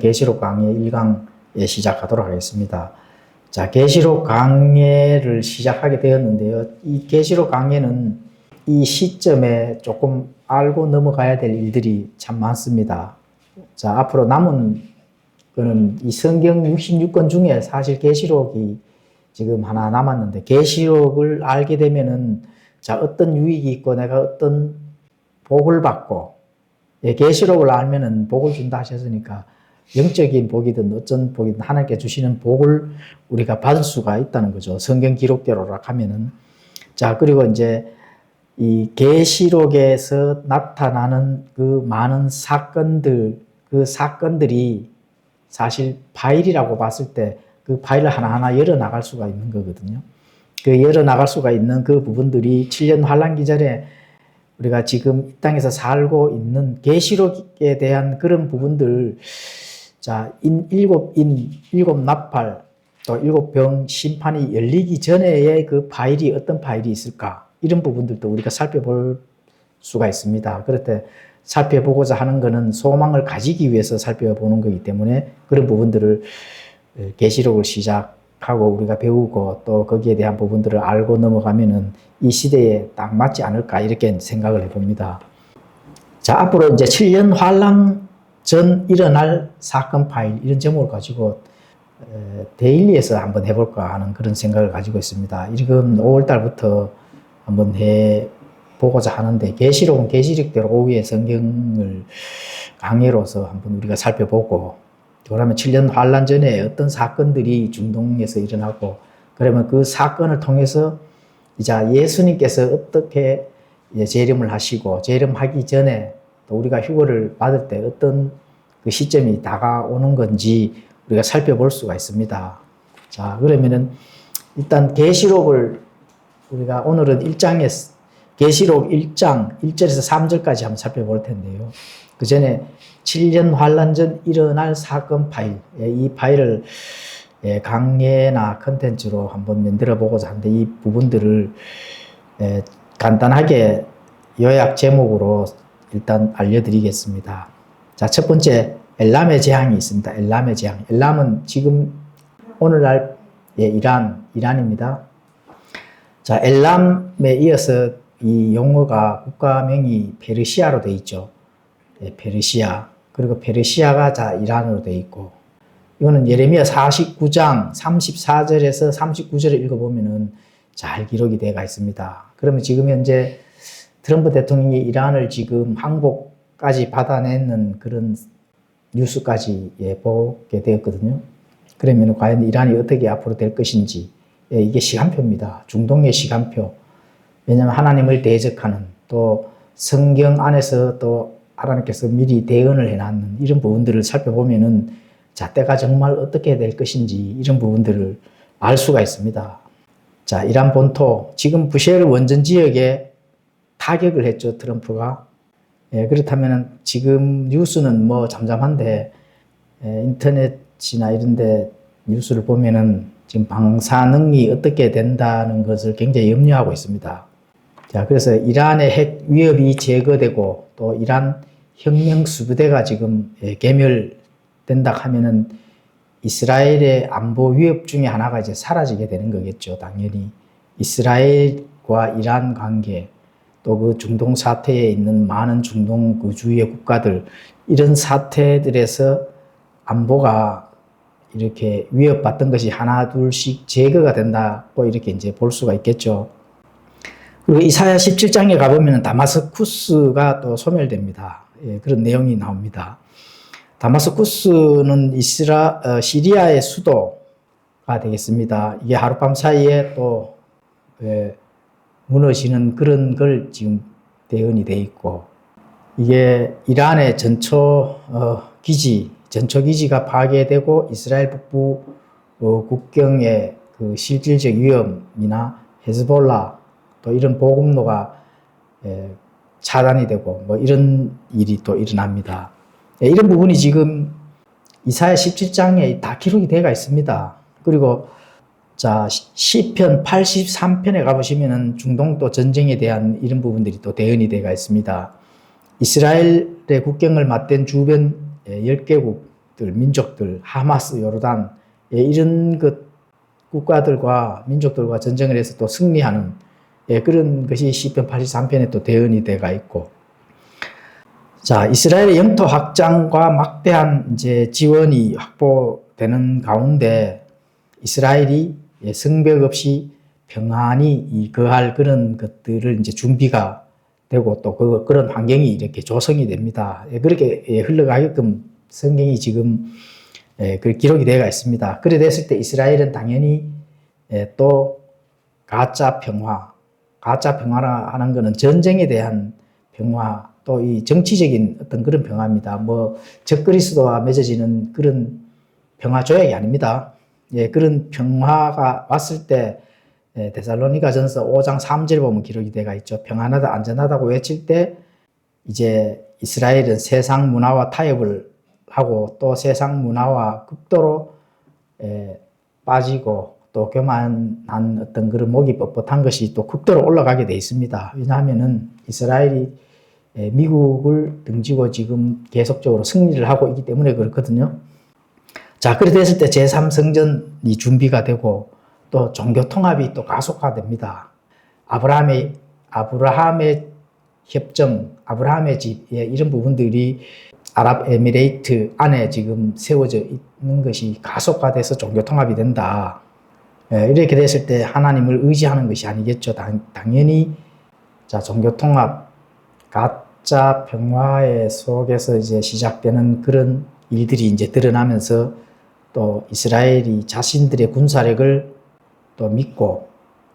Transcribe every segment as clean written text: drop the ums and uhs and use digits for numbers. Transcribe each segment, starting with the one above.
계시록 강의 1강에 시작하도록 하겠습니다. 자, 계시록 강의를 시작하게 되었는데요. 이 계시록 강의는 이 시점에 조금 알고 넘어가야 될 일들이 참 많습니다. 자, 앞으로 남은 거는 이 성경 66권 중에 사실 계시록이 지금 하나 남았는데, 계시록을 알게 되면은 자, 어떤 유익이 있고 내가 어떤 복을 받고, 계시록을 알면은 복을 준다 하셨으니까 영적인 복이든 어떤 복이든 하나님께 주시는 복을 우리가 받을 수가 있다는 거죠. 성경 기록대로라 하면은. 자, 그리고 이제 이 계시록에서 나타나는 그 많은 사건들, 그 사건들이 사실 파일이라고 봤을 때 그 파일을 하나하나 열어나갈 수가 있는 거거든요. 그 열어나갈 수가 있는 그 부분들이 7년 환란 기절에 우리가 지금 이 땅에서 살고 있는 계시록에 대한 그런 부분들, 자, 일곱 나팔, 또 일곱 병 심판이 열리기 전에의 그 파일이 어떤 파일이 있을까? 이런 부분들도 우리가 살펴볼 수가 있습니다. 그럴 때 살펴보고자 하는 것은 소망을 가지기 위해서 살펴보는 거기 때문에 그런 부분들을 계시록을 시작하고 우리가 배우고 또 거기에 대한 부분들을 알고 넘어가면은 이 시대에 딱 맞지 않을까, 이렇게 생각을 해봅니다. 자, 앞으로 이제 7년 환란 전 일어날 사건 파일, 이런 제목을 가지고 데일리에서 한번 해볼까 하는 그런 생각을 가지고 있습니다. 이건 5월달부터 한번 해보고자 하는데, 계시록은 계시록대로 오후에 성경을 강의로서 한번 우리가 살펴보고, 그러면 7년 환란 전에 어떤 사건들이 중동에서 일어나고, 그러면 그 사건을 통해서 이제 예수님께서 어떻게 재림을 하시고, 재림하기 전에 또 우리가 휴거를 받을 때 어떤 그 시점이 다가오는 건지 우리가 살펴볼 수가 있습니다. 자, 그러면은 일단 계시록을 우리가 오늘은 1장에 계시록 1장 1절에서 3절까지 한번 살펴볼 텐데요. 그 전에 7년 환란 전 일어날 사건 파일, 이 파일을 강예나 컨텐츠로 한번 만들어 보고자 하는데, 이 부분들을 간단하게 요약 제목으로 일단 알려드리겠습니다. 자, 첫 번째, 엘람의 재앙이 있습니다. 엘람의 재앙. 엘람은 지금 오늘날 이란입니다. 자, 엘람에 이어서 이 용어가 국가명이 페르시아로 되어 있죠. 페르시아. 그리고 페르시아가 자 이란으로 되어 있고, 이거는 예레미야 49장 34절에서 39절을 읽어보면은 잘 기록이 되어 있습니다. 그러면 지금 현재 트럼프 대통령이 이란을 지금 항복까지 받아내는 그런 뉴스까지 보게 되었거든요. 그러면 과연 이란이 어떻게 앞으로 될 것인지, 이게 시간표입니다. 중동의 시간표. 왜냐하면 하나님을 대적하는, 또 성경 안에서 또 하나님께서 미리 대언을 해놨는 이런 부분들을 살펴보면은 자, 때가 정말 어떻게 될 것인지 이런 부분들을 알 수가 있습니다. 자, 이란 본토, 지금 부셰르 원전 지역에 타격을 했죠, 트럼프가. 그렇다면 지금 뉴스는 뭐 잠잠한데, 인터넷이나 이런데 뉴스를 보면은 지금 방사능이 어떻게 된다는 것을 굉장히 염려하고 있습니다. 자, 그래서 이란의 핵 위협이 제거되고 또 이란 혁명 수부대가 지금 괴멸된다 하면은 이스라엘의 안보 위협 중에 하나가 이제 사라지게 되는 거겠죠, 당연히. 이스라엘과 이란 관계, 또 그 중동 사태에 있는 많은 중동 그 주위의 국가들, 이런 사태들에서 안보가 이렇게 위협받던 것이 하나 둘씩 제거가 된다고 이렇게 이제 볼 수가 있겠죠. 그리고 이사야 17장에 가보면 다마스쿠스가 또 소멸됩니다. 그런 내용이 나옵니다. 다마스쿠스는 시리아의 수도가 되겠습니다. 이게 하룻밤 사이에 또 무너지는 그런 걸 지금 대언이 돼 있고, 이게 이란의 전초기지가 파괴되고 이스라엘 북부 국경의 그 실질적 위험이나 헤즈볼라, 또 이런 보급로가 차단이 되고 뭐 이런 일이 또 일어납니다. 이런 부분이 지금 이사야 17장에 다 기록이 되어 있습니다. 그리고 자, 시편 83편에 가보시면은 중동 또 전쟁에 대한 이런 부분들이 또 대언이 되어 있습니다. 이스라엘의 국경을 맞댄 주변 10개국 아랍들, 민족들, 하마스, 요르단 이런 국가들과 민족들과 전쟁을 해서 또 승리하는 그런 것이 시편 83편에 또 대언이 돼가 있고, 자, 이스라엘의 영토 확장과 막대한 이제 지원이 확보되는 가운데 이스라엘이 성벽 없이 평안히 거할 그런 것들을 이제 준비가 되고 또 그런 환경이 이렇게 조성이 됩니다. 그렇게 흘러가게끔 성경이 지금 그 기록이 되어 있습니다. 그래 됐을 때 이스라엘은 당연히 또 가짜 평화라 하는 것은 전쟁에 대한 평화, 또 이 정치적인 어떤 그런 평화입니다. 뭐 적그리스도와 맺어지는 그런 평화 조약이 아닙니다. 그런 평화가 왔을 때 데살로니가전서 5장 3절 보면 기록이 되어 있죠. 평안하다, 안전하다고 외칠 때 이제 이스라엘은 세상 문화와 타협을 하고 또 세상 문화와 극도로 빠지고 또 교만한 어떤 그런 목이 뻣뻣한 것이 또 극도로 올라가게 되어 있습니다. 왜냐하면은 이스라엘이 미국을 등지고 지금 계속적으로 승리를 하고 있기 때문에 그렇거든요. 자, 그래 됐을 때 제3성전이 준비가 되고 또 종교 통합이 또 가속화됩니다. 아브라함의 협정, 아브라함의 집, 이런 부분들이 아랍에미레이트 안에 지금 세워져 있는 것이 가속화돼서 종교 통합이 된다. 이렇게 됐을 때 하나님을 의지하는 것이 아니겠죠. 당연히 자, 종교 통합, 가짜 평화의 속에서 이제 시작되는 그런 일들이 이제 드러나면서 또 이스라엘이 자신들의 군사력을 또 믿고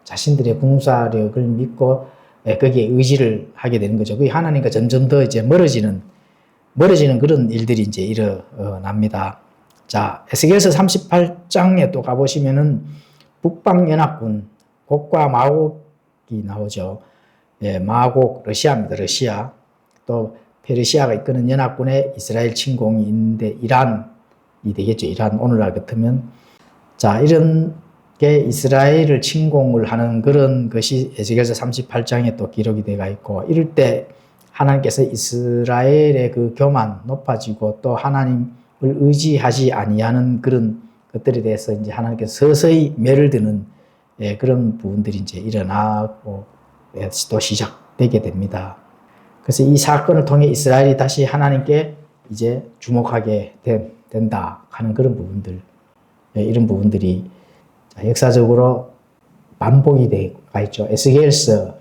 자신들의 군사력을 믿고 거기에 의지를 하게 되는 거죠. 그게 하나님과 점점 더 이제 멀어지는 그런 일들이 이제 일어납니다. 자, 에스겔서 38장에 또 가보시면은 북방연합군 곡과 마곡이 나오죠. 마곡, 러시아입니다. 러시아. 또 페르시아가 이끄는 연합군에 이스라엘 침공이 있는데 이란이 되겠죠. 이란, 오늘날 같으면. 자, 이런 게 이스라엘을 침공을 하는 그런 것이 에스겔서 38장에 또 기록이 되어 있고, 이럴 때 하나님께서 이스라엘의 그 교만 높아지고 또 하나님을 의지하지 아니하는 그런 것들에 대해서 이제 하나님께서 서서히 매를 드는 그런 부분들이 이제 일어나고 또 시작되게 됩니다. 그래서 이 사건을 통해 이스라엘이 다시 하나님께 이제 주목하게 된다 하는 그런 부분들, 이런 부분들이 역사적으로 반복이 되어 있죠. 에스겔서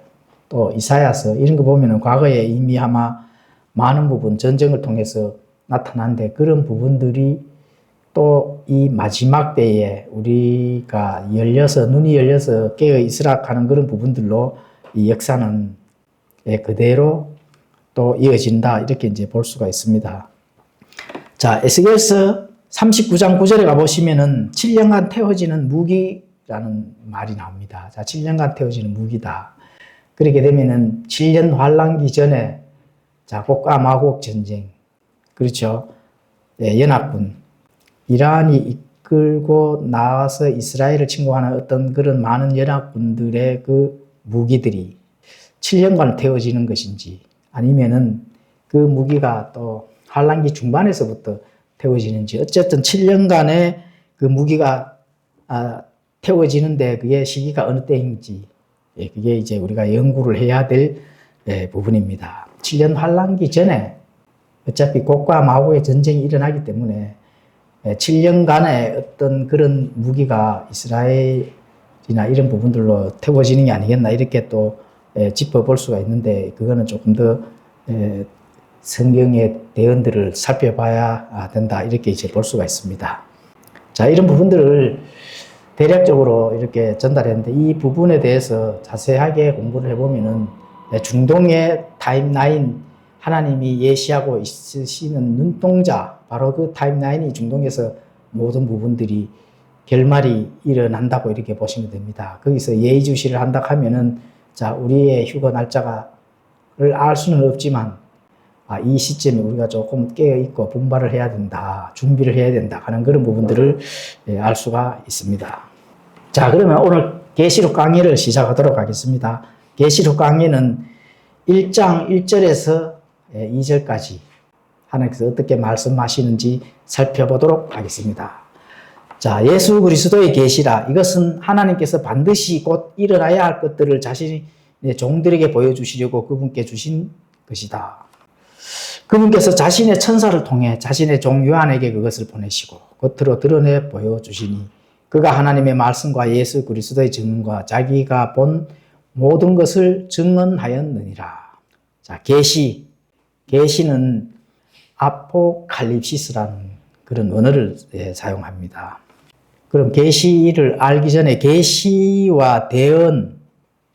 또 이사야서 이런 거 보면은 과거에 이미 아마 많은 부분 전쟁을 통해서 나타난데 그런 부분들이 또 이 마지막 때에 우리가 눈이 열려서 깨어 있으라 하는 그런 부분들로 이 역사는 그대로 또 이어진다, 이렇게 이제 볼 수가 있습니다. 자, 에스겔서 39장 9절에 가보시면은 7년간 태워지는 무기라는 말이 나옵니다. 자, 7년간 태워지는 무기다. 그렇게 되면은 7년 환란기 전에 자, 곡과 마곡 전쟁, 그렇죠. 연합군 이란이 이끌고 나와서 이스라엘을 침공하는 어떤 그런 많은 연합군들의 그 무기들이 7년간 태워지는 것인지 아니면은 그 무기가 또 환란기 중반에서부터 태워지는지, 어쨌든 7년간의 그 무기가 태워지는데 그게 시기가 어느 때인지 그게 이제 우리가 연구를 해야 될 부분입니다. 7년 환란기 전에 어차피 곡과 마곡의 전쟁이 일어나기 때문에 7년간의 어떤 그런 무기가 이스라엘이나 이런 부분들로 태워지는 게 아니겠나, 이렇게 또 짚어볼 수가 있는데, 그거는 조금 더 성경의 대언들을 살펴봐야 된다, 이렇게 이제 볼 수가 있습니다. 자, 이런 부분들을 대략적으로 이렇게 전달했는데, 이 부분에 대해서 자세하게 공부를 해보면은 중동의 타임라인, 하나님이 예시하고 있으시는 눈동자, 바로 그 타임라인이 중동에서 모든 부분들이 결말이 일어난다고 이렇게 보시면 됩니다. 거기서 예의주시를 한다 하면은, 자, 우리의 휴거 날짜를 알 수는 없지만, 이 시점에 우리가 조금 깨어있고 분발을 해야 된다, 준비를 해야 된다 하는 그런 부분들을 알 수가 있습니다. 자, 그러면 오늘 계시록 강의를 시작하도록 하겠습니다. 계시록 강의는 1장 1절에서 2절까지 하나님께서 어떻게 말씀하시는지 살펴보도록 하겠습니다. 자, 예수 그리스도의 계시라. 이것은 하나님께서 반드시 곧 일어나야 할 것들을 자신의 종들에게 보여주시려고 그분께 주신 것이다. 그분께서 자신의 천사를 통해 자신의 종 요한에게 그것을 보내시고 겉으로 드러내 보여주시니 그가 하나님의 말씀과 예수 그리스도의 증언과 자기가 본 모든 것을 증언하였느니라. 자, 계시는 아포칼립시스라는 그런 언어를 사용합니다. 그럼 계시를 알기 전에 계시와 대언,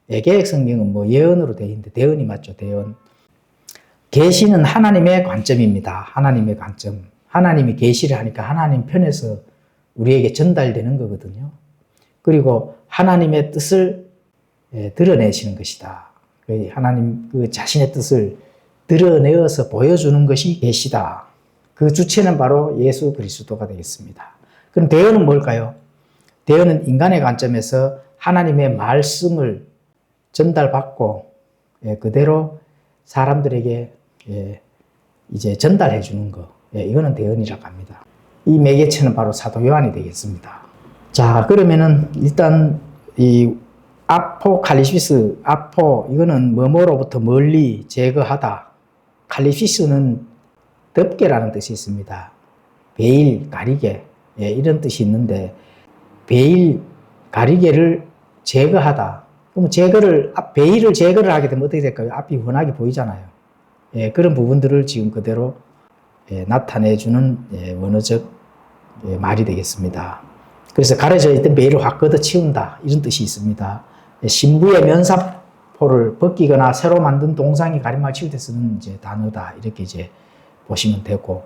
개역 성경은 뭐 예언으로 되어 있는데 대언이 맞죠, 대언. 계시는 하나님의 관점입니다. 하나님의 관점. 하나님이 계시를 하니까 하나님 편에서 우리에게 전달되는 거거든요. 그리고 하나님의 뜻을 드러내시는 것이다. 하나님 그 자신의 뜻을 드러내어서 보여주는 것이 계시다. 그 주체는 바로 예수 그리스도가 되겠습니다. 그럼 대언은 뭘까요? 대언은 인간의 관점에서 하나님의 말씀을 전달받고 그대로 사람들에게 이제 전달해 주는 거. 이거는 대언이라고 합니다. 이 매개체는 바로 사도 요한이 되겠습니다. 자, 그러면은 일단 이 아포칼립시스, 이거는 뭐뭐로부터 멀리 제거하다. 칼립시스는 덮개라는 뜻이 있습니다. 베일, 가리개, 이런 뜻이 있는데, 베일, 가리개를 제거하다. 그럼 베일을 제거를 하게 되면 어떻게 될까요? 앞이 훤하게 보이잖아요. 그런 부분들을 지금 그대로 나타내주는 원어적 말이 되겠습니다. 그래서 가려져 있던 베일을 확 걷어치운다. 이런 뜻이 있습니다. 신부의 면사포를 벗기거나 새로 만든 동상이 가림막을 치울 때 쓰는 이제 단어다. 이렇게 이제 보시면 되고.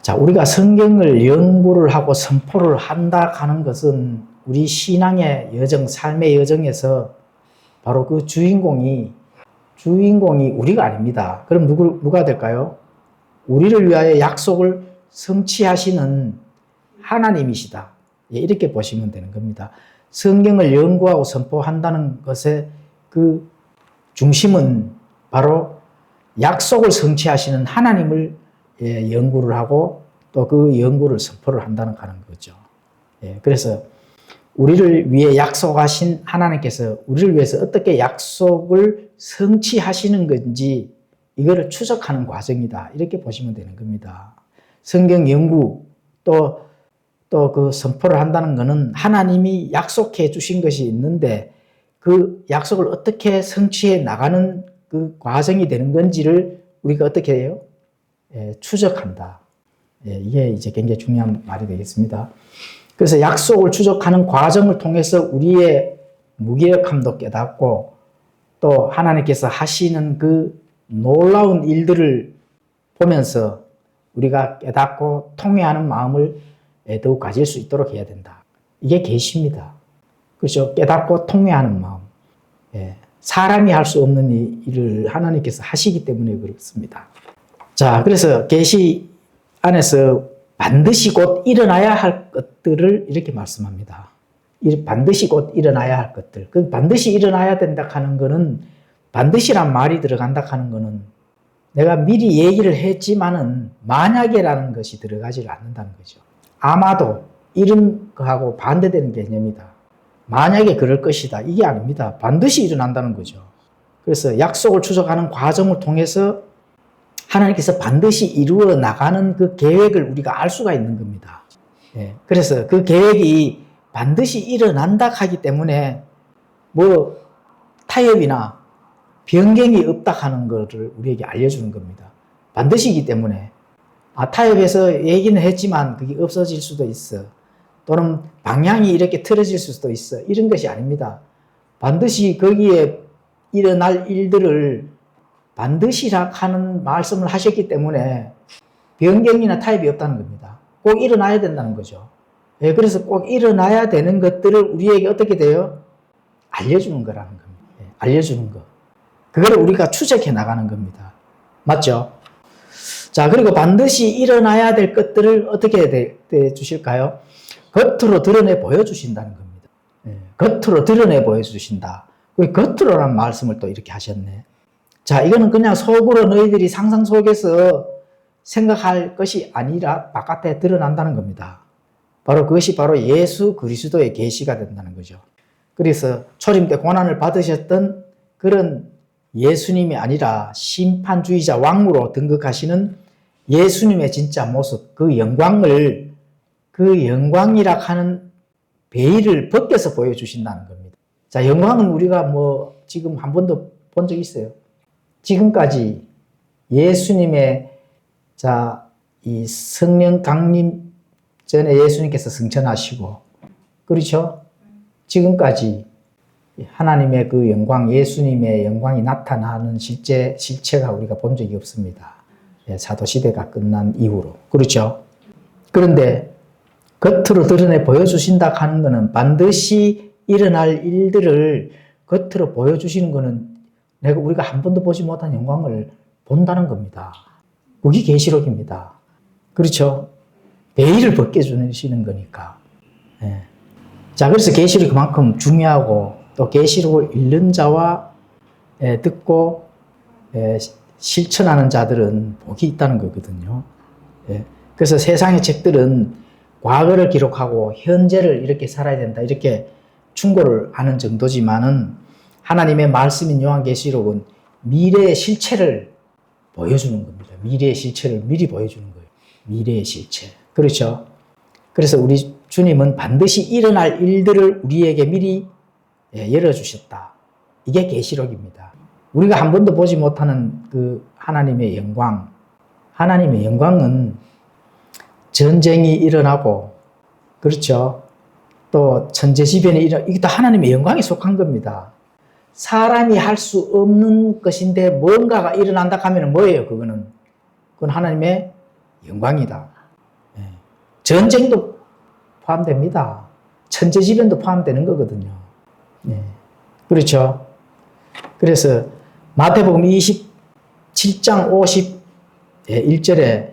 자, 우리가 성경을 연구를 하고 선포를 한다 하는 것은 우리 신앙의 여정, 삶의 여정에서 바로 그 주인공이 우리가 아닙니다. 그럼 누가 될까요? 우리를 위하여 약속을 성취하시는 하나님이시다. 이렇게 보시면 되는 겁니다. 성경을 연구하고 선포한다는 것의 그 중심은 바로 약속을 성취하시는 하나님을 연구를 하고 또 그 연구를 선포를 한다는 거죠. 그래서 우리를 위해 약속하신 하나님께서 우리를 위해서 어떻게 약속을 성취하시는 건지 이거를 추적하는 과정이다. 이렇게 보시면 되는 겁니다. 성경 연구 또 그 선포를 한다는 것은 하나님이 약속해 주신 것이 있는데 그 약속을 어떻게 성취해 나가는 그 과정이 되는 건지를 우리가 어떻게 해요? 추적한다. 이게 이제 굉장히 중요한 말이 되겠습니다. 그래서 약속을 추적하는 과정을 통해서 우리의 무기력함도 깨닫고 또 하나님께서 하시는 그 놀라운 일들을 보면서 우리가 깨닫고 통회하는 마음을 더욱 가질 수 있도록 해야 된다. 이게 계시입니다. 그렇죠? 깨닫고 통회하는 마음. 사람이 할 수 없는 일을 하나님께서 하시기 때문에 그렇습니다. 자, 그래서 계시 안에서 반드시 곧 일어나야 할 것들을 이렇게 말씀합니다. 반드시 곧 일어나야 할 것들. 그 반드시 일어나야 된다 하는 거는 반드시란 말이 들어간다 하는 거는 내가 미리 얘기를 했지만은 만약에라는 것이 들어가지 않는다는 거죠. 아마도 이런 거하고 반대되는 개념이다. 만약에 그럴 것이다. 이게 아닙니다. 반드시 일어난다는 거죠. 그래서 약속을 추적하는 과정을 통해서 하나님께서 반드시 이루어 나가는 그 계획을 우리가 알 수가 있는 겁니다. 그래서 그 계획이 반드시 일어난다 하기 때문에 뭐 타협이나 변경이 없다 하는 것을 우리에게 알려주는 겁니다. 반드시이기 때문에 타협해서 얘기는 했지만 그게 없어질 수도 있어. 또는 방향이 이렇게 틀어질 수도 있어. 이런 것이 아닙니다. 반드시 거기에 일어날 일들을 반드시라 하는 말씀을 하셨기 때문에 변경이나 타협이 없다는 겁니다. 꼭 일어나야 된다는 거죠. 그래서 꼭 일어나야 되는 것들을 우리에게 어떻게 돼요? 알려주는 거라는 겁니다. 알려주는 거. 그걸 우리가 추적해 나가는 겁니다. 맞죠? 자, 그리고 반드시 일어나야 될 것들을 어떻게 해 주실까요? 겉으로 드러내 보여주신다는 겁니다. 겉으로 드러내 보여주신다. 겉으로란 말씀을 또 이렇게 하셨네. 자, 이거는 그냥 속으로 너희들이 상상 속에서 생각할 것이 아니라 바깥에 드러난다는 겁니다. 바로 그것이 바로 예수 그리스도의 계시가 된다는 거죠. 그래서 초림 때 고난을 받으셨던 그런 예수님이 아니라 심판주의자 왕으로 등극하시는 예수님의 진짜 모습, 그 영광을, 그 영광이라 하는 베일을 벗겨서 보여주신다는 겁니다. 자, 영광은 우리가 뭐 지금 한 번도 본 적 있어요? 지금까지 예수님의 이 성령 강림 전에 예수님께서 승천하시고, 그렇죠? 지금까지 하나님의 그 영광, 예수님의 영광이 나타나는 실체가 우리가 본 적이 없습니다. 사도시대가 끝난 이후로. 그렇죠? 그런데 겉으로 드러내 보여주신다 하는 것은 반드시 일어날 일들을 겉으로 보여주시는 것은 우리가 한 번도 보지 못한 영광을 본다는 겁니다. 그게 계시록입니다. 그렇죠? 베일을 벗겨주시는 거니까. 자, 그래서 계시록이 그만큼 중요하고 또 계시록을 읽는 자와 듣고 실천하는 자들은 복이 있다는 거거든요. 그래서 세상의 책들은 과거를 기록하고 현재를 이렇게 살아야 된다 이렇게 충고를 하는 정도지만은 하나님의 말씀인 요한계시록은 미래의 실체를 보여주는 겁니다. 미래의 실체를 미리 보여주는 거예요. 미래의 실체. 그렇죠? 그래서 우리 주님은 반드시 일어날 일들을 우리에게 미리 열어주셨다. 이게 계시록입니다. 우리가 한 번도 보지 못하는 그 하나님의 영광. 하나님의 영광은 전쟁이 일어나고, 그렇죠? 또 천재지변이 이게 다 하나님의 영광에 속한 겁니다. 사람이 할 수 없는 것인데 뭔가가 일어난다 하면 뭐예요? 그건 하나님의 영광이다. 전쟁도 포함됩니다. 천재지변도 포함되는 거거든요. 그렇죠? 그래서 마태복음 27장 51절에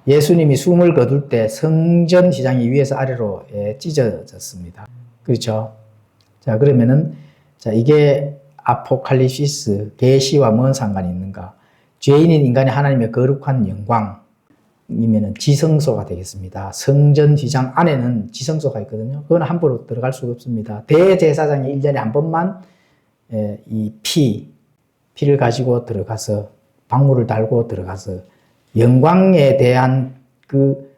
예수님이 숨을 거둘 때 성전 휘장이 위에서 아래로 찢어졌습니다. 그렇죠? 자, 그러면은, 이게 아포칼립시스, 계시와 뭔 상관이 있는가? 죄인인 인간이 하나님의 거룩한 영광이면은 지성소가 되겠습니다. 성전 휘장 안에는 지성소가 있거든요. 그건 함부로 들어갈 수가 없습니다. 대제사장이 1년에 한 번만 이 피를 가지고 들어가서 방울을 달고 들어가서 영광에 대한 그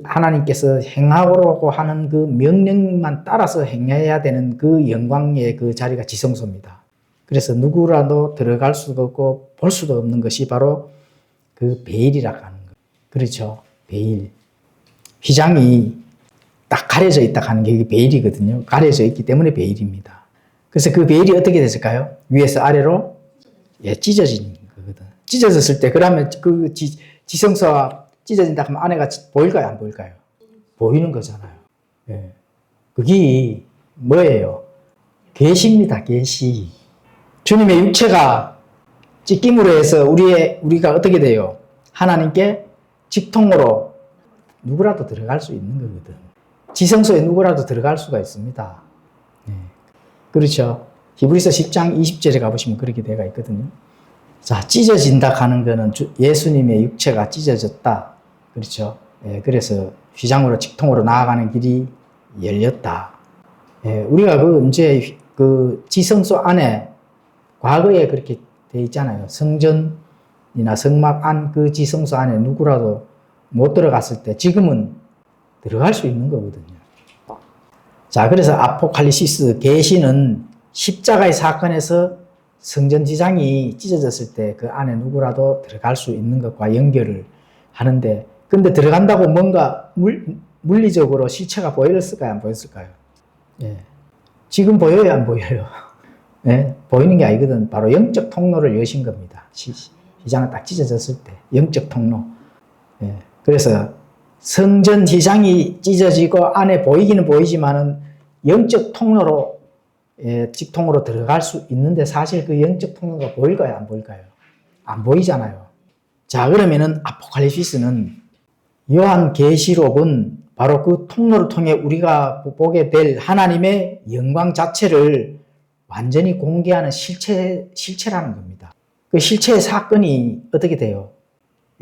하나님께서 행하라고 하는 그 명령만 따라서 행해야 되는 그 영광의 그 자리가 지성소입니다. 그래서 누구라도 들어갈 수도 없고 볼 수도 없는 것이 바로 그 베일이라고 하는 거. 그렇죠? 베일. 휘장이 딱 가려져 있다 하는 게 베일이거든요. 가려져 있기 때문에 베일입니다. 그래서 그 베일이 어떻게 됐을까요? 위에서 아래로 찢어진 거거든. 찢어졌을 때 그러면 그 지성소가 찢어진다 하면 안에가 보일까요? 안 보일까요? 보이는 거잖아요. 그게 뭐예요? 계시입니다. 계시. 주님의 육체가 찢김으로 해서 우리가 어떻게 돼요? 하나님께 직통으로 누구라도 들어갈 수 있는 거거든. 지성소에 누구라도 들어갈 수가 있습니다. 그렇죠? 히브리서 10장 20절에 가보시면 그렇게 되어 있거든요. 자, 찢어진다 하는 거는 예수님의 육체가 찢어졌다. 그렇죠? 그래서 휘장으로 직통으로 나아가는 길이 열렸다. 우리가 언제 그 지성소 안에 과거에 그렇게 돼 있잖아요. 성전이나 성막 안 그 지성소 안에 누구라도 못 들어갔을 때 지금은 들어갈 수 있는 거거든요. 자, 그래서 아포칼리시스 계시는 십자가의 사건에서 성전 지장이 찢어졌을 때 그 안에 누구라도 들어갈 수 있는 것과 연결을 하는데, 근데 들어간다고 뭔가 물리적으로 실체가 보였을까요? 안 보였을까요? 지금 보여요? 안 보여요? 보이는 게 아니거든. 바로 영적 통로를 여신 겁니다. 휘장이 딱 찢어졌을 때 영적 통로. 그래서 성전 휘장이 찢어지고 안에 보이기는 보이지만은 영적 통로로 직통으로 들어갈 수 있는데 사실 그 영적 통로가 보일까요? 안 보일까요? 안 보이잖아요. 자, 그러면은 아포칼립시스는 요한계시록은 바로 그 통로를 통해 우리가 보게 될 하나님의 영광 자체를 완전히 공개하는 실체라는 겁니다. 그 실체의 사건이 어떻게 돼요?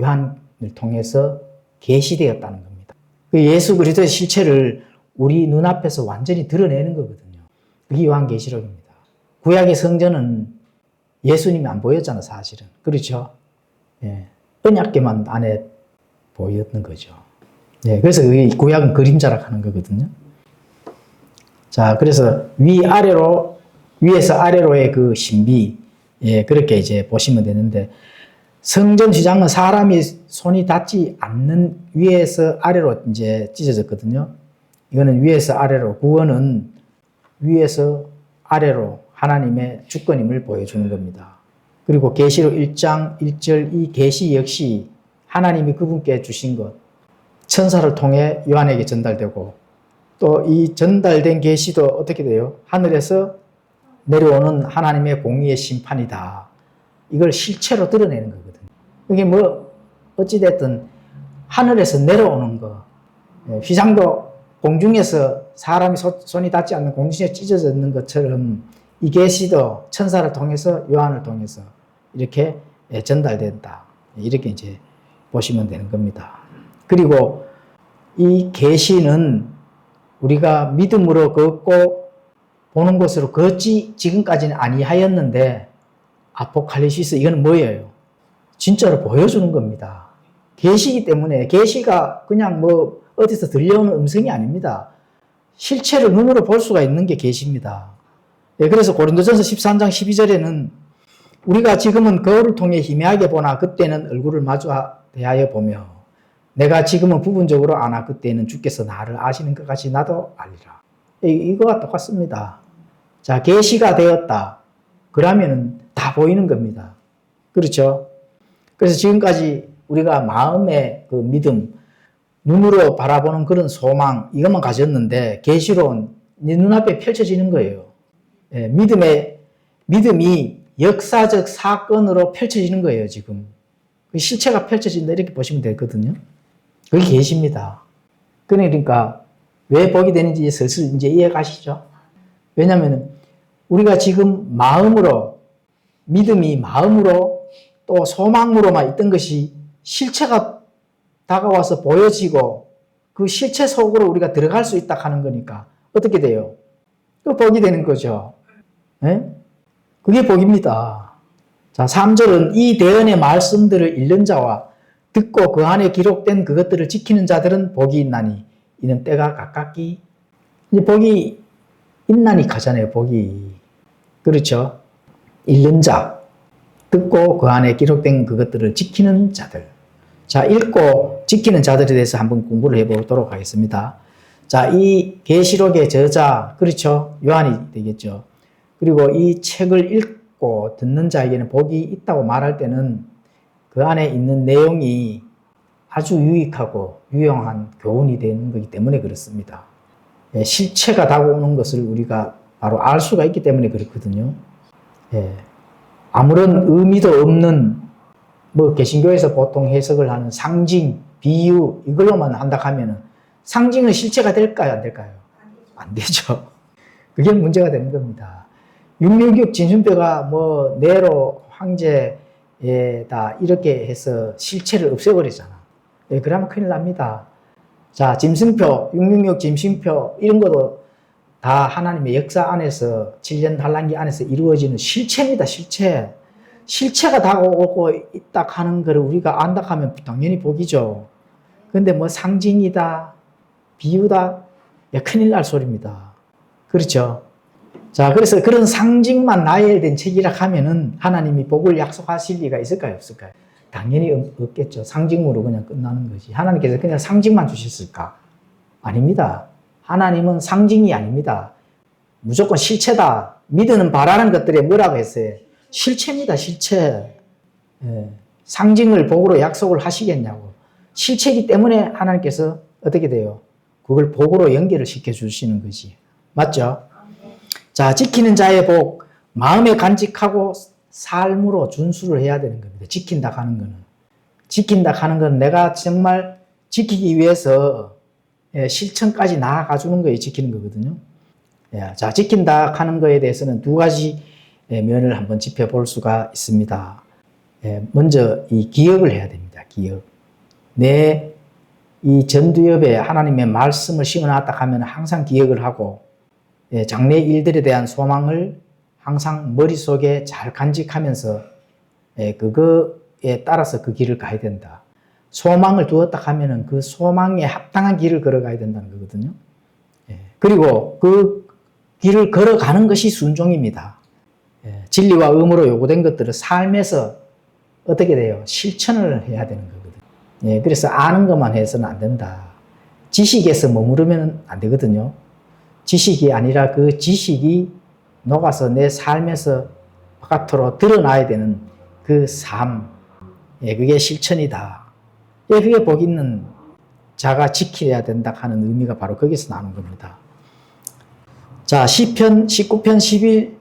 요한을 통해서 계시되었다는 겁니다. 그 예수 그리스도의 실체를 우리 눈앞에서 완전히 드러내는 거거든요. 그게 요한계시록입니다. 구약의 성전은 예수님이 안 보였잖아, 사실은. 그렇죠? 예. 언약궤만 안에 보였던 거죠. 예. 그래서 이 구약은 그림자라 하는 거거든요. 자, 그래서 위에서 아래로의 그 신비, 예, 그렇게 이제 보시면 되는데, 성전 휘장은 사람이 손이 닿지 않는 위에서 아래로 이제 찢어졌거든요. 이거는 위에서 아래로, 구원은 위에서 아래로 하나님의 주권임을 보여주는 겁니다. 그리고 계시록 1장 1절 이 계시 역시 하나님이 그분께 주신 것, 천사를 통해 요한에게 전달되고, 또 이 전달된 계시도 어떻게 돼요? 하늘에서 내려오는 하나님의 공의의 심판이다. 이걸 실체로 드러내는 거거든요. 이게 뭐 어찌됐든 하늘에서 내려오는 거, 휘장도 공중에서 사람이 손이 닿지 않는 공중에 찢어졌는 것처럼 이 계시도 천사를 통해서 요한을 통해서 이렇게 전달된다. 이렇게 이제 보시면 되는 겁니다. 그리고 이 계시는 우리가 믿음으로 걷고 보는 것으로 걷지 지금까지는 아니하였는데 아포칼리시스 이건 뭐예요? 진짜로 보여주는 겁니다. 계시이기 때문에 계시가 그냥 뭐 어디서 들려오는 음성이 아닙니다. 실체를 눈으로 볼 수가 있는 게 계시입니다. 예, 그래서 고린도전서 13장 12절에는 우리가 지금은 거울을 통해 희미하게 보나 그때는 얼굴을 마주 대하여 보며 내가 지금은 부분적으로 아나 그때는 주께서 나를 아시는 것 같이 나도 알리라. 이거와 똑같습니다. 자, 계시가 되었다. 그러면은 다 보이는 겁니다. 그렇죠? 그래서 지금까지 우리가 마음의 그 믿음, 눈으로 바라보는 그런 소망, 이것만 가졌는데, 계시로는 네 눈앞에 펼쳐지는 거예요. 예, 믿음이 역사적 사건으로 펼쳐지는 거예요, 지금. 그 실체가 펼쳐진다, 이렇게 보시면 되거든요. 그게 계시입니다. 그러니까, 왜 복이 되는지 슬슬 이제 이해 가시죠? 왜냐면, 우리가 지금 마음으로, 믿음이 마음으로 또 소망으로만 있던 것이 실체가 다가와서 보여지고 그 실체 속으로 우리가 들어갈 수 있다 하는 거니까 어떻게 돼요? 또 복이 되는 거죠. 네? 그게 복입니다. 자, 3절은 이 대언의 말씀들을 읽는 자와 듣고 그 안에 기록된 그것들을 지키는 자들은 복이 있나니 이는 때가 가깝기. 이제 복이 있나니 가잖아요, 복이. 그렇죠? 읽는 자, 듣고 그 안에 기록된 그것들을 지키는 자들. 자, 읽고 지키는 자들에 대해서 한번 공부를 해보도록 하겠습니다. 자, 이 계시록의 저자, 그렇죠? 요한이 되겠죠. 그리고 이 책을 읽고 듣는 자에게는 복이 있다고 말할 때는 그 안에 있는 내용이 아주 유익하고 유용한 교훈이 되는 거기 때문에 그렇습니다. 예, 실체가 다가오는 것을 우리가 바로 알 수가 있기 때문에 그렇거든요. 예, 아무런 의미도 없는 뭐 개신교에서 보통 해석을 하는 상징, 비유 이걸로만 한다 하면은 상징은 실체가 될까요, 안 될까요? 안 되죠. 그게 문제가 되는 겁니다. 666 진순표가 뭐 네로 황제에다 이렇게 해서 실체를 없애버리잖아. 예, 그러면 큰일 납니다. 자, 짐승표, 666 짐승표 이런 것도 다 하나님의 역사 안에서 7년 환란기 안에서 이루어지는 실체입니다. 실체. 실체가 다가오고 있다 하는 것을 우리가 안다 하면 당연히 복이죠. 그런데 뭐 상징이다, 비유다, 큰일 날 소리입니다. 그렇죠? 자, 그래서 그런 상징만 나열된 책이라 하면은 하나님이 복을 약속하실 리가 있을까요, 없을까요? 당연히 없겠죠. 상징으로 그냥 끝나는 거지. 하나님께서 그냥 상징만 주셨을까? 아닙니다. 하나님은 상징이 아닙니다. 무조건 실체다. 믿는 바라는 것들이 뭐라고 했어요? 실체입니다, 실체. 예. 상징을 복으로 약속을 하시겠냐고. 실체이기 때문에 하나님께서 어떻게 돼요? 그걸 복으로 연결을 시켜 주시는 거지. 맞죠? 자, 지키는 자의 복, 마음에 간직하고 삶으로 준수를 해야 되는 겁니다. 지킨다 하는 거는. 지킨다 하는 건 내가 정말 지키기 위해서 실천까지 나아가 주는 거에 지키는 거거든요. 자, 지킨다 하는 거에 대해서는 두 가지 면을 한번 짚어볼 수가 있습니다. 먼저 이 기억을 해야 됩니다. 기억. 내 이 전두엽에 하나님의 말씀을 심어놨다 하면 항상 기억을 하고, 장래 일들에 대한 소망을 항상 머릿속에 잘 간직하면서 그거에 따라서 그 길을 가야 된다. 소망을 두었다 하면은 그 소망에 합당한 길을 걸어가야 된다는 거거든요. 그리고 그 길을 걸어가는 것이 순종입니다. 진리와 의무로 요구된 것들을 삶에서 어떻게 돼요? 실천을 해야 되는 거거든요. 그래서 아는 것만 해서는 안 된다. 지식에서 머무르면 안 되거든요. 지식이 아니라 그 지식이 녹아서 내 삶에서 바깥으로 드러나야 되는 그 삶. 그게 실천이다. 그게 복 있는 자가 지켜야 된다 하는 의미가 바로 거기서 나오는 겁니다. 자, 시편 19편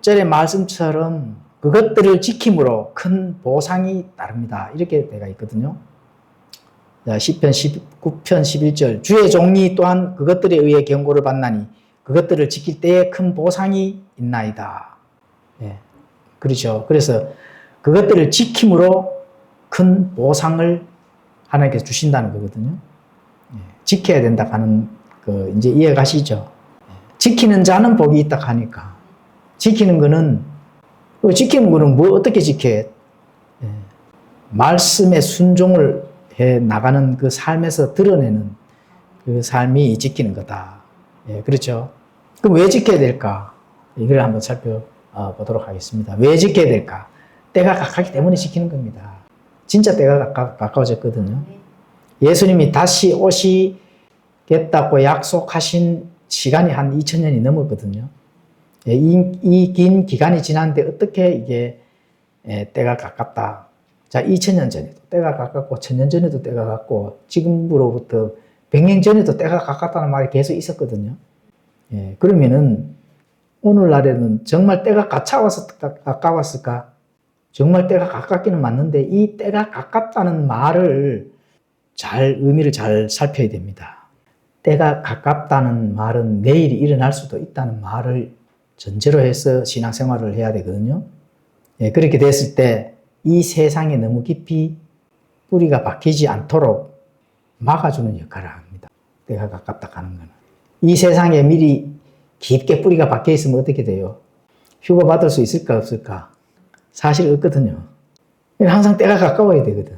11절의 말씀처럼 그것들을 지킴으로 큰 보상이 따릅니다. 이렇게 되어 있거든요. 자, 시편 19편 11절 주의 종이 또한 그것들에 의해 경고를 받나니 그것들을 지킬 때에 큰 보상이 있나이다. 그렇죠. 그래서 그것들을 지킴으로 큰 보상을 하나님께서 주신다는 거거든요. 지켜야 된다 하는 그 이제 이해가시죠? 지키는 자는 복이 있다 하니까 지키는 거는 뭐 어떻게 지켜? 말씀에 순종을 해 나가는 그 삶에서 드러내는 그 삶이 지키는 거다. 그렇죠? 그럼 왜 지켜야 될까? 이걸 한번 살펴보도록 하겠습니다. 왜 지켜야 될까? 때가 가깝기 때문에 지키는 겁니다. 진짜 때가 가까워졌거든요. 예수님이 다시 오시겠다고 약속하신 시간이 한 2000년이 넘었거든요. 이 긴 기간이 지났는데 어떻게 이게 때가 가깝다. 자, 2000년 전에도 때가 가깝고 1000년 전에도 때가 가깝고 지금으로부터 100년 전에도 때가 가깝다는 말이 계속 있었거든요. 그러면은 오늘날에는 정말 때가 가까웠을까? 정말 때가 가깝기는 맞는데 이 때가 가깝다는 말을 의미를 잘 살펴야 됩니다. 때가 가깝다는 말은 내일이 일어날 수도 있다는 말을 전제로 해서 신앙생활을 해야 되거든요. 그렇게 됐을 때 이 세상에 너무 깊이 뿌리가 박히지 않도록 막아주는 역할을 합니다. 때가 가깝다 하는 거는. 이 세상에 미리 깊게 뿌리가 박혀 있으면 어떻게 돼요? 휴가 받을 수 있을까 없을까? 사실 없거든요. 항상 때가 가까워야 되거든.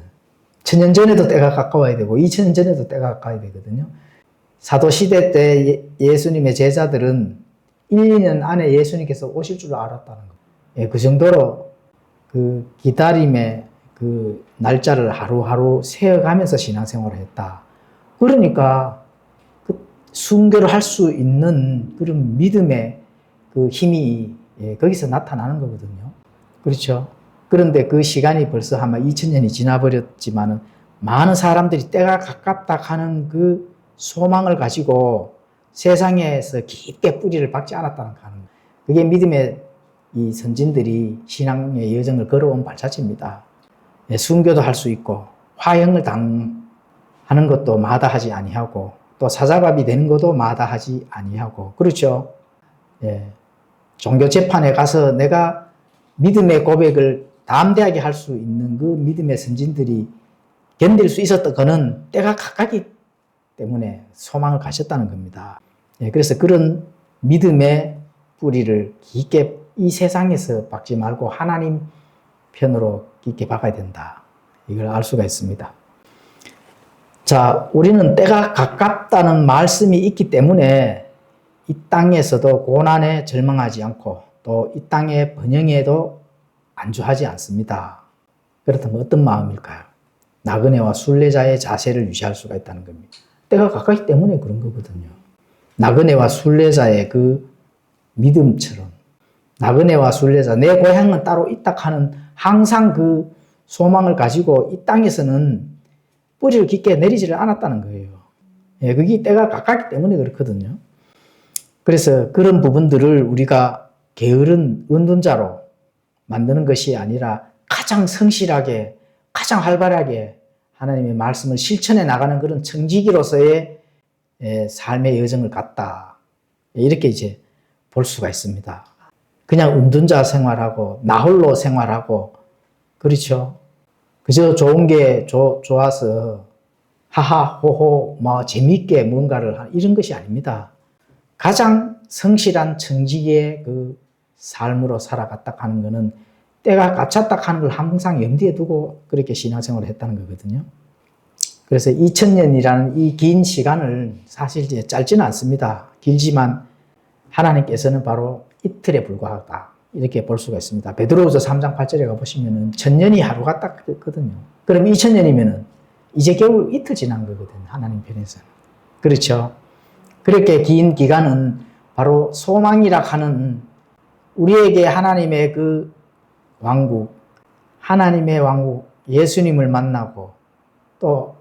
1000년 전에도 때가 가까워야 되고 2000년 전에도 때가 가까워야 되거든요. 사도시대 때 예수님의 제자들은 1, 2년 안에 예수님께서 오실 줄 알았다는 거예요. 그 정도로 그 기다림의 그 날짜를 하루하루 세어가면서 신앙생활을 했다. 그러니까 그 순교를 할 수 있는 그런 믿음의 그 힘이 거기서 나타나는 거거든요. 그렇죠? 그런데 그 시간이 벌써 아마 2000년이 지나버렸지만은 많은 사람들이 때가 가깝다 하는 그 소망을 가지고 세상에서 깊게 뿌리를 박지 않았다는 거예요. 그게 믿음의 이 선진들이 신앙의 여정을 걸어온 발자취입니다. 순교도 할 수 있고 화형을 당하는 것도 마다하지 아니하고 또 사자밥이 되는 것도 마다하지 아니하고 그렇죠. 종교 재판에 가서 내가 믿음의 고백을 담대하게 할 수 있는 그 믿음의 선진들이 견딜 수 있었던 것은 때가 가깝기 때문에 소망을 가졌다는 겁니다. 그래서 그런 믿음의 뿌리를 깊게 이 세상에서 박지 말고 하나님 편으로 깊게 박아야 된다. 이걸 알 수가 있습니다. 자, 우리는 때가 가깝다는 말씀이 있기 때문에 이 땅에서도 고난에 절망하지 않고 또 이 땅의 번영에도 안주하지 않습니다. 그렇다면 어떤 마음일까요? 나그네와 순례자의 자세를 유지할 수가 있다는 겁니다. 때가 가깝기 때문에 그런 거거든요. 나그네와 순례자의 그 믿음처럼 나그네와 순례자, 내 고향은 따로 있다 하는 항상 그 소망을 가지고 이 땅에서는 뿌리를 깊게 내리지를 않았다는 거예요. 그게 때가 가깝기 때문에 그렇거든요. 그래서 그런 부분들을 우리가 게으른 은둔자로 만드는 것이 아니라 가장 성실하게, 가장 활발하게 하나님의 말씀을 실천해 나가는 그런 청지기로서의 삶의 여정을 갖다. 이렇게 이제 볼 수가 있습니다. 그냥 은둔자 생활하고 나홀로 생활하고 그렇죠. 그저 좋은 게 좋아서 하하 호호 뭐 재미있게 뭔가를 하는 이런 것이 아닙니다. 가장 성실한 청지기의 그 삶으로 살아갔다 하는 것은 때가 깝찼다 하는 걸 항상 염두에 두고 그렇게 신앙생활을 했다는 거거든요. 그래서 2000년이라는 이 긴 시간을 사실 이제 짧지는 않습니다. 길지만 하나님께서는 바로 이틀에 불과하다. 이렇게 볼 수가 있습니다. 베드로후서 3장 8절에 가보시면은 1000년이 하루 같다 그랬거든요. 그럼 2000년이면은 이제 겨우 이틀 지난 거거든요. 하나님 편에서는. 그렇죠. 그렇게 긴 기간은 바로 소망이라 하는 우리에게 하나님의 그 왕국, 하나님의 왕국, 예수님을 만나고 또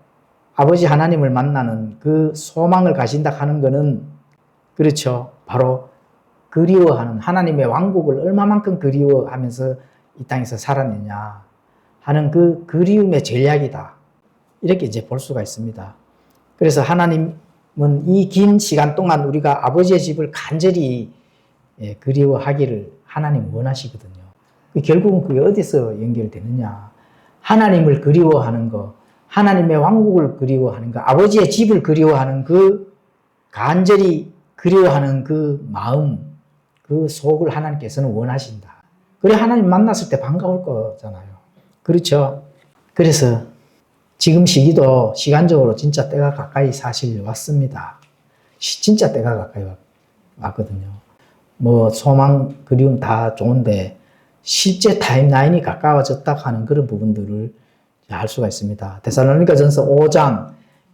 아버지 하나님을 만나는 그 소망을 가진다 하는 것은 그렇죠. 바로 그리워하는 하나님의 왕국을 얼마만큼 그리워하면서 이 땅에서 살았느냐 하는 그 그리움의 전략이다. 이렇게 이제 볼 수가 있습니다. 그래서 하나님은 이 긴 시간 동안 우리가 아버지의 집을 간절히 그리워하기를 하나님 원하시거든요. 결국은 그게 어디서 연결되느냐. 하나님을 그리워하는 거, 하나님의 왕국을 그리워하는 거, 아버지의 집을 그리워하는 그 간절히 그리워하는 그 마음, 그 속을 하나님께서는 원하신다. 그래 하나님 만났을 때 반가울 거잖아요. 그렇죠? 그래서 지금 시기도 시간적으로 진짜 때가 가까이 사실 왔습니다. 진짜 때가 가까이 왔거든요. 뭐 소망, 그리움 다 좋은데 실제 타임라인이 가까워졌다 하는 그런 부분들을 알 수가 있습니다. 데살로니가전서 5장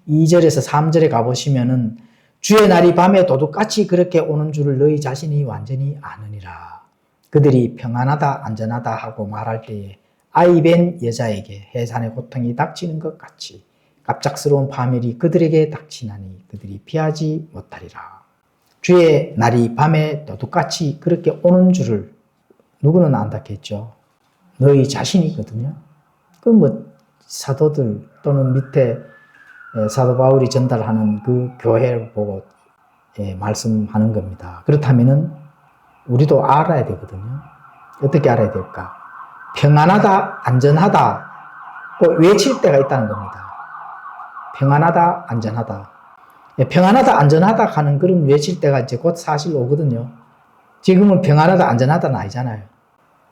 2절에서 3절에 가보시면은 주의 날이 밤에 도둑같이 그렇게 오는 줄을 너희 자신이 완전히 아느니라. 그들이 평안하다 안전하다 하고 말할 때에 아이 벤 여자에게 해산의 고통이 닥치는 것 같이 갑작스러운 파멸이 그들에게 닥치나니 그들이 피하지 못하리라. 주의 날이 밤에 도둑같이 그렇게 오는 줄을 누구는 안다겠죠? 너희 자신이거든요. 그럼 뭐 사도들 또는 밑에 사도 바울이 전달하는 그 교회를 보고 말씀하는 겁니다. 그렇다면은 우리도 알아야 되거든요. 어떻게 알아야 될까? 평안하다, 안전하다, 꼭 외칠 때가 있다는 겁니다. 평안하다, 안전하다. 평안하다, 안전하다 하는 그런 외칠 때가 이제 곧 사실 오거든요. 지금은 평안하다, 안전하다는 아니잖아요.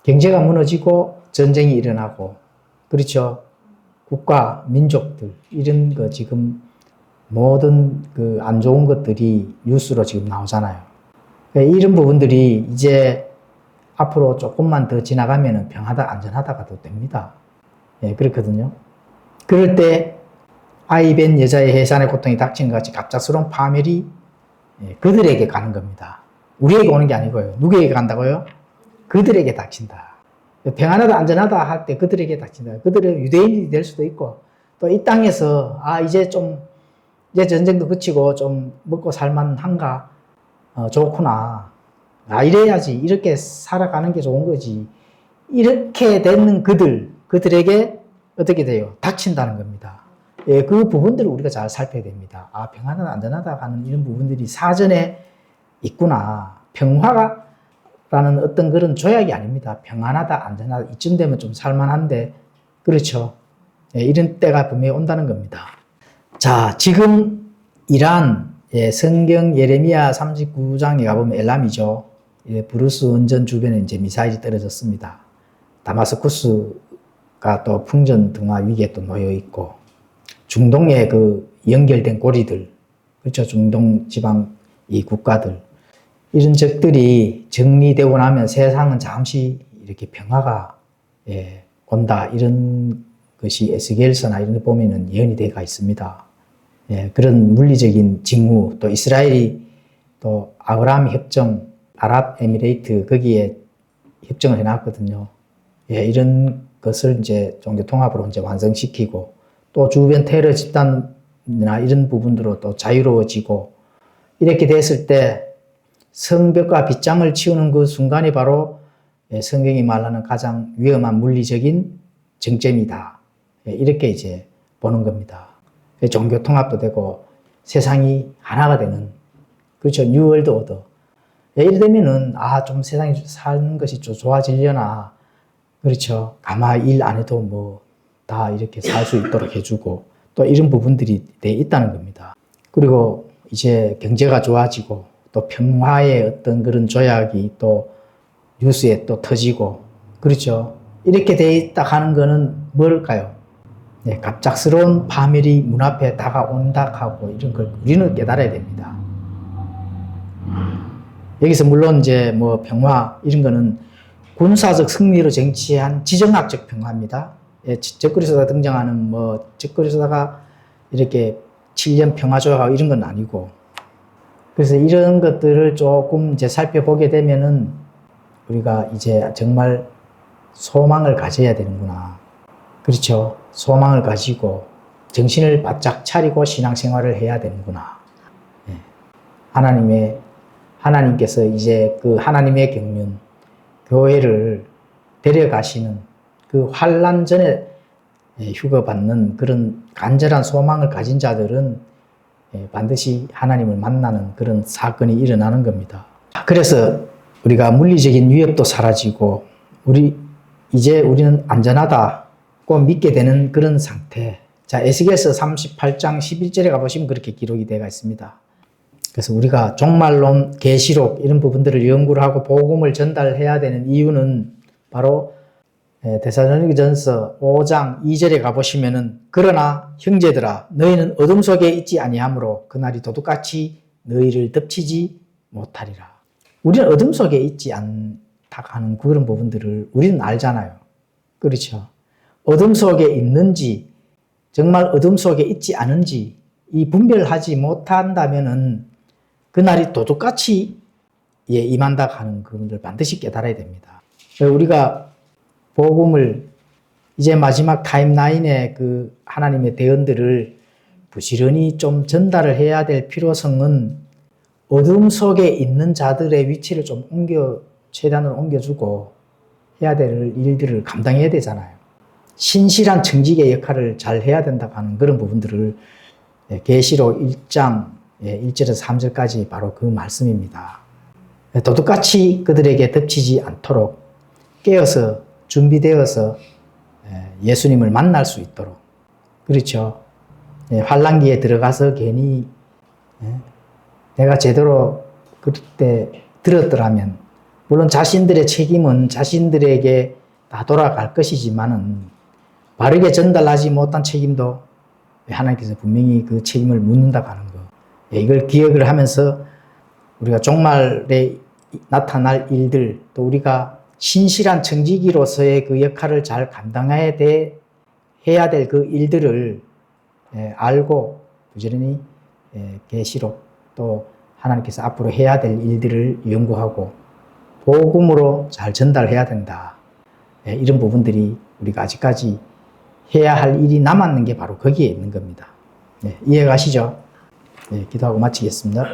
경제가 무너지고 전쟁이 일어나고, 그렇죠. 국가, 민족들, 이런 거 지금 모든 그 안 좋은 것들이 뉴스로 지금 나오잖아요. 이런 부분들이 이제 앞으로 조금만 더 지나가면 평하다, 안전하다가 또 됩니다. 예, 그렇거든요. 그럴 때 아이 벤 여자의 해산의 고통이 닥친 것 같이 갑작스러운 파멸이 그들에게 가는 겁니다. 우리에게 오는 게 아니고요. 누구에게 간다고요? 그들에게 닥친다. 평안하다, 안전하다 할 때 그들에게 닥친다. 그들은 유대인이 될 수도 있고 또 이 땅에서 이제 전쟁도 그치고 좀 먹고 살만한가? 좋구나. 이래야지. 이렇게 살아가는 게 좋은 거지. 이렇게 되는 그들에게 어떻게 돼요? 닥친다는 겁니다. 예, 그 부분들을 우리가 잘 살펴야 됩니다. 평안하다, 안전하다 하는 이런 부분들이 사전에 있구나. 평화라는 어떤 그런 조약이 아닙니다. 평안하다, 안전하다. 이쯤 되면 좀 살만한데, 그렇죠. 예, 이런 때가 분명히 온다는 겁니다. 자, 지금 이란, 성경 예레미야 39장에 가보면 엘람이죠. 브루스 원전 주변에 이제 미사일이 떨어졌습니다. 다마스쿠스가 또 풍전 등화 위기에 또 놓여 있고, 중동의 그 연결된 고리들, 그렇죠. 중동 지방 이 국가들, 이런 적들이 정리되고 나면 세상은 잠시 이렇게 평화가 온다. 이런 것이 에스겔서나 이런 데 보면은 예언이 되어 있습니다. 그런 물리적인 징후, 또 이스라엘이 또 아브라함 협정, 아랍에미레이트 거기에 협정을 해놨거든요. 이런 것을 이제 종교 통합으로 이제 완성시키고 또 주변 테러 집단이나 이런 부분으로 또 자유로워지고 이렇게 됐을 때 성벽과 빗장을 치우는 그 순간이 바로 성경이 말하는 가장 위험한 물리적인 정점이다. 이렇게 이제 보는 겁니다. 종교 통합도 되고 세상이 하나가 되는, 그렇죠. 뉴월드 오더. 이래 되면은 좀 세상이 사는 것이 좀 좋아지려나, 그렇죠. 가만히 일 안 해도 뭐 다 이렇게 살 수 있도록 해주고 또 이런 부분들이 돼 있다는 겁니다. 그리고 이제 경제가 좋아지고 또 평화의 어떤 그런 조약이 또 뉴스에 또 터지고 그렇죠. 이렇게 돼 있다 하는 거는 뭘까요? 네, 갑작스러운 파멸이 문 앞에 다가온다 하고 이런 걸 우리는 깨달아야 됩니다. 여기서 물론 이제 뭐 평화 이런 거는 군사적 승리로 쟁취한 지정학적 평화입니다. 예, 적그리스도가 등장하는 뭐 적그리스도가 이렇게 7년 평화조약하고 이런 건 아니고 그래서 이런 것들을 조금 이제 살펴보게 되면은 우리가 이제 정말 소망을 가져야 되는구나. 그렇죠. 소망을 가지고 정신을 바짝 차리고 신앙생활을 해야 되는구나. 예. 하나님께서 이제 그 하나님의 경륜, 교회를 데려가시는 그 환난 전에 휴거받는 그런 간절한 소망을 가진 자들은 반드시 하나님을 만나는 그런 사건이 일어나는 겁니다. 그래서 우리가 물리적인 위협도 사라지고 이제 우리는 안전하다고 믿게 되는 그런 상태. 자, 에스겔서 38장 11절에 가보시면 그렇게 기록이 되어 있습니다. 그래서 우리가 종말론, 계시록 이런 부분들을 연구를 하고 복음을 전달해야 되는 이유는 바로 데살로니가전서 5장 2절에 가보시면은 그러나 형제들아 너희는 어둠 속에 있지 아니하므로 그날이 도둑같이 너희를 덮치지 못하리라. 우리는 어둠 속에 있지 않다 하는 그런 부분들을 우리는 알잖아요. 그렇죠. 어둠 속에 있는지 정말 어둠 속에 있지 않은지 이 분별하지 못한다면은 그날이 도둑같이 임한다 하는 그분들 반드시 깨달아야 됩니다. 우리가 복음을 이제 마지막 타임라인에 그 하나님의 대언들을 부지런히 좀 전달을 해야 될 필요성은 어둠 속에 있는 자들의 위치를 좀 최대한으로 옮겨주고 해야 될 일들을 감당해야 되잖아요. 신실한 청지기의 역할을 잘 해야 된다고 하는 그런 부분들을 계시록 1장 1절에서 3절까지 바로 그 말씀입니다. 도둑같이 그들에게 덮치지 않도록 깨어서 준비되어서 예수님을 만날 수 있도록 그렇죠. 환난기에 들어가서 괜히 내가 제대로 그때 들었더라면 물론 자신들의 책임은 자신들에게 다 돌아갈 것이지만은 바르게 전달하지 못한 책임도 하나님께서 분명히 그 책임을 묻는다고 하는 거. 이걸 기억을 하면서 우리가 종말에 나타날 일들 또 우리가 신실한 청지기로서의 그 역할을 잘 감당해야 해야 될 그 일들을 알고 부지런히 계시록 또 하나님께서 앞으로 해야 될 일들을 연구하고 복음으로 잘 전달해야 된다. 이런 부분들이 우리가 아직까지 해야 할 일이 남았는 게 바로 거기에 있는 겁니다. 이해가시죠? 기도하고 마치겠습니다.